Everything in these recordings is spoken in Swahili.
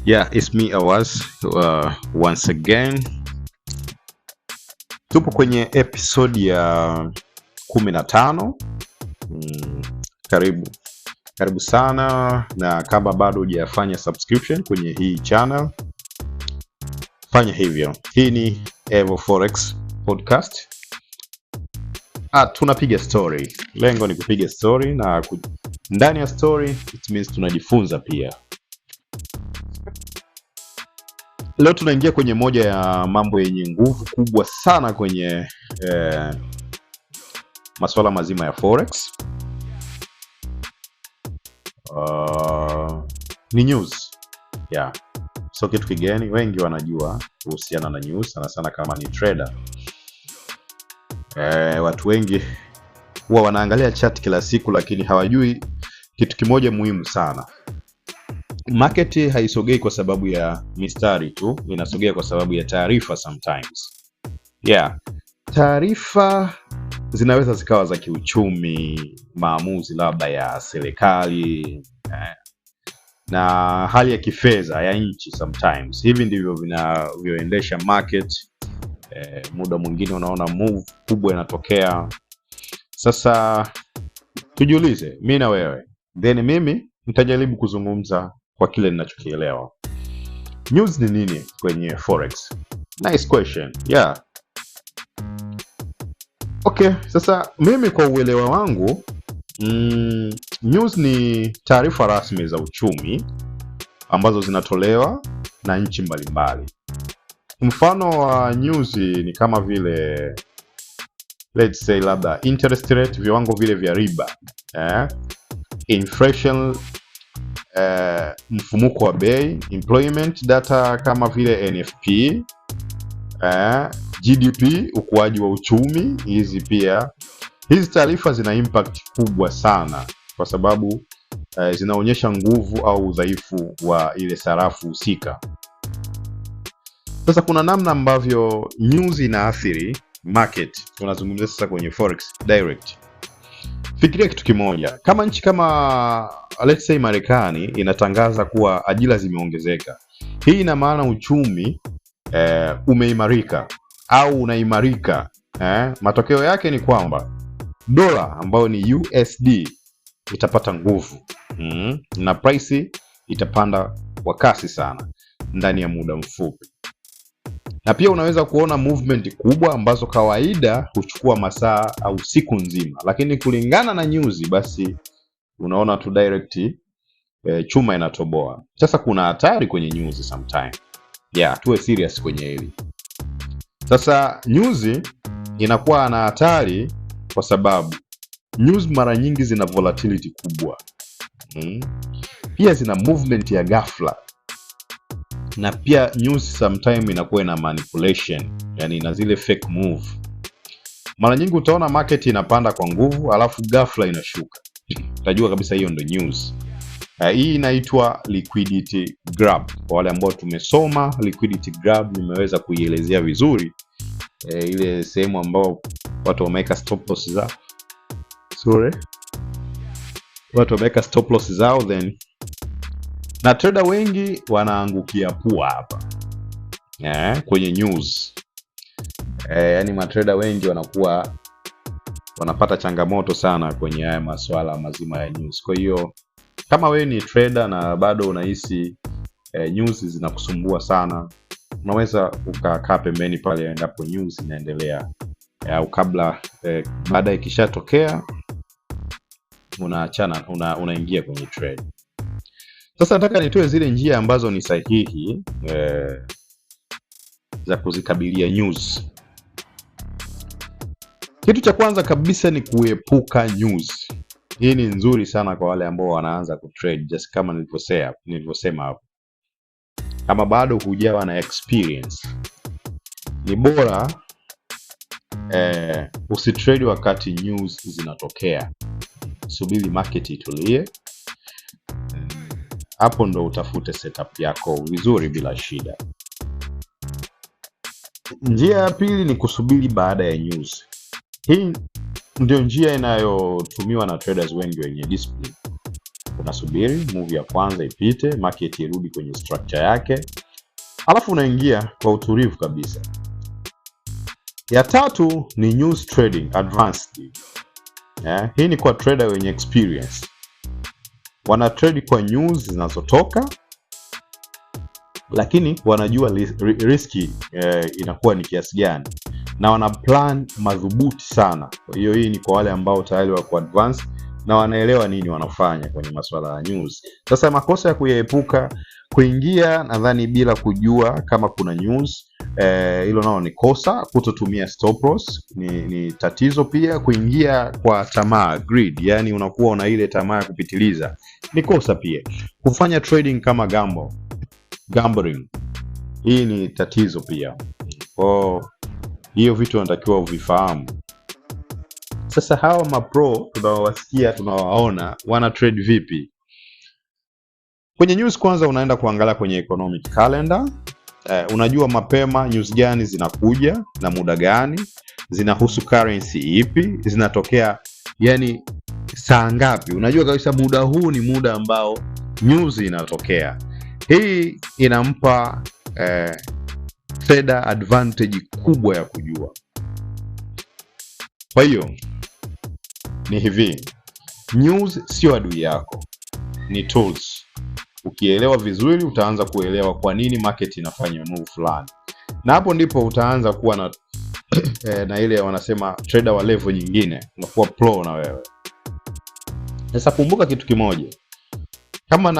Yeah, it's me Awaz once again. Tupo kwenye episode ya 15. Karibu karibu sana, na kama bado hujafanya subscription kwenye hii channel, fanya hivyo. Hii ni Evo Forex Podcast. Tunapiga story. Lengo ni kupiga story, na ndani ya story it means tunajifunza pia. Leo tunaingia kwenye moja ya mambo yenye nguvu kubwa sana kwenye masuala mazima ya Forex. Ni news. Yeah. So kitu kigeni, wengi wanajua kuhusiana na news, sana sana kama ni trader. Watu wengi huwa wanaangalia chat kila siku, lakini hawajui kitu kimoja muhimu sana. Market haisogei kwa sababu ya mistari tu, inasogea kwa sababu ya taarifa sometimes. Yeah. Taarifa zinaweza zikawa za kiuchumi, maamuzi labda ya serikali, na hali ya kifedha ya nchi sometimes. Hivi ndivyo vinavyoendesha market. Muda mwingine unaona move kubwa inatokea. Sasa tujiulize, mimi na wewe, then mimi nitajaribu kuzungumza kwa kile ninachokielewa. News ni nini kwenye Forex? Nice question. Yeah. Okay, sasa mimi kwa uelewa wangu, news ni taarifa rasmi za uchumi ambazo zinatolewa na nchi mbalimbali. Mfano wa news ni kama vile, let's say labda interest rate, viwango vile vya riba, inflation, mfumuko wa bei, employment data kama vile NFP, GDP, ukuaji wa uchumi. Hizi taarifa zina impact kubwa sana, kwa sababu zinaonyesha nguvu au udhaifu wa ile sarafu husika. Sasa kuna namna ambavyo news inaathiri market. Tunazungumzia sasa kwenye Forex direct. Fikiria kitu kimoja. Kama nchi kama let's say Marekani inatangaza kuwa ajira zimeongezeka, hii ina maana uchumi umeimarika au unaimarika. Matokeo yake ni kwamba dola ambayo ni USD itapata nguvu, na price itapanda kwa kasi sana ndani ya muda mfupi. Na pia unaweza kuona movement kubwa ambazo kawaida huchukua masaa au siku nzima, lakini kulingana na news basi unaona tu direct chuma inatoboa. Sasa kuna hatari kwenye news sometime. Yeah, tuwe serious kwenye hili. Sasa news inakuwa na hatari kwa sababu news mara nyingi zina volatility kubwa. Pia zina movement ya ghafla. Na pia news sometime inakuwa ina manipulation, yani ina zile fake move. Mara nyingi utaona market inapanda kwa nguvu, alafu ghafla inashuka. Utajua kabisa hiyo ndio news. Hii inaitwa liquidity grab. Kwa wale ambao tumesoma liquidity grab, nimeweza kuielezea vizuri. Ile sehemu ambao watu wameweka stop loss zao. Watu wameweka stop loss zao, then na trader wengi wanaangukia pua hapa kwenye news. Yani matrader wengi wanapata changamoto sana kwenye haya masuala mazima ya news. Kwa hiyo kama wewe ni trader na bado unahisi news zinakusumbua sana, unaweza ukakaa pembeni pale endapo news inaendelea, au kabla baada ikishatokea unaachana, unaingia kwenye trade. Sasa nataka nitoe zile njia ambazo ni sahihi za kuzikabilia news. Kitu cha kwanza kabisa ni kuepuka news. Hii ni nzuri sana kwa wale ambao wanaanza kutrade, just kama nilivyosema hapo. Kama bado hujawa na experience, ni bora usitrade wakati news zinatokea. Subiri market itulie, hapo ndo utafute setup yako vizuri bila shida. Njia ya pili ni kusubiri baada ya news. Hii ndio njia inayotumiwa na traders wengi wenye discipline. unasubiri move ya kwanza ipite, market irudi kwenye structure yake, alafu unaingia kwa utulivu kabisa. Ya tatu ni news trading advanced. Hii ni kwa trader wenye experience. Wana trade kwa news zinazotoka, lakini wanajua riski inakuwa ni kiasi gani, na wana plan madhubuti sana. Kwa hiyo hii ni kwa wale ambao tayari wako advanced na wanaelewa nini wanafanya kwenye masuala ya news. Sasa makosa ya kuyaepuka: kuingia nadhani bila kujua kama kuna news, hilo nao ni kosa. Kutotumia stop loss ni tatizo pia. Kuingia kwa tamaa, greed, yani unakuwa una ile tamaa ya kupitiliza, ni kosa pia. Kufanya trading kama gambling, hii ni tatizo pia. Kwa hiyo vitu wanatakiwa uvifahamu. Sasa hawa mapro tunawasikia, tunawaona wana trade vipi? Kwenye news kwanza unaenda kuangalia kwenye economic calendar. Unajua mapema news gani zinakuja na muda gani, zinahusu currency ipi, zinatokea yani saa ngapi. Unajua kabisa muda huu ni muda ambao news inatokea. Hii inampa trader advantage kubwa ya kujua. Kwa hiyo ni hivi, news sio adui yako, ni tools. Ukielewa vizuri utaanza kuelewa kwa nini market inafanya move fulani, na hapo ndipo utaanza kuwa na na ile wanasema trader wa level nyingine, unakuwa pro na wewe. Sasa kumbuka kitu kimoja, kama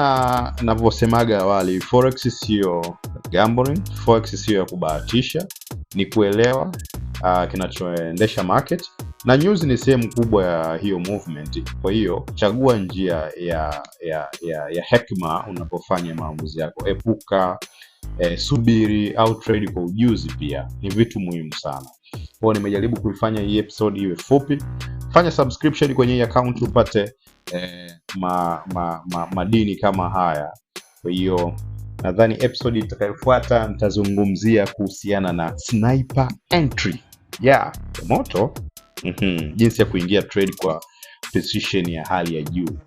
ninavyosemaga awali, forex sio gambling, forex sio ya kubahatisha, ni kuelewa kinachoendesha market, na news ni sehemu kubwa ya hiyo movement. Kwa hiyo chagua njia ya hekima unapofanya maamuzi yako. Epuka subiri au trade kwa ujuzi, pia ni vitu muhimu sana. Kwa nimejaribu kuifanya hii episode iwe fupi. Fanya subscription kwenye hii account upate madini kama haya. Kwa hiyo nadhani episode itakayofuata nitazungumzia kuhusiana na sniper entry. Moto. Jinsi ya kuingia trade kwa precision ya hali ya juu.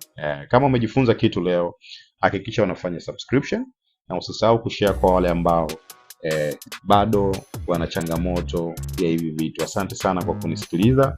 Kama umejifunza kitu leo, hakikisha unafanya subscription na usisahau kushare kwa wale ambao bado wana changamoto ya hivi vitu. Asante sana kwa kunisikiliza.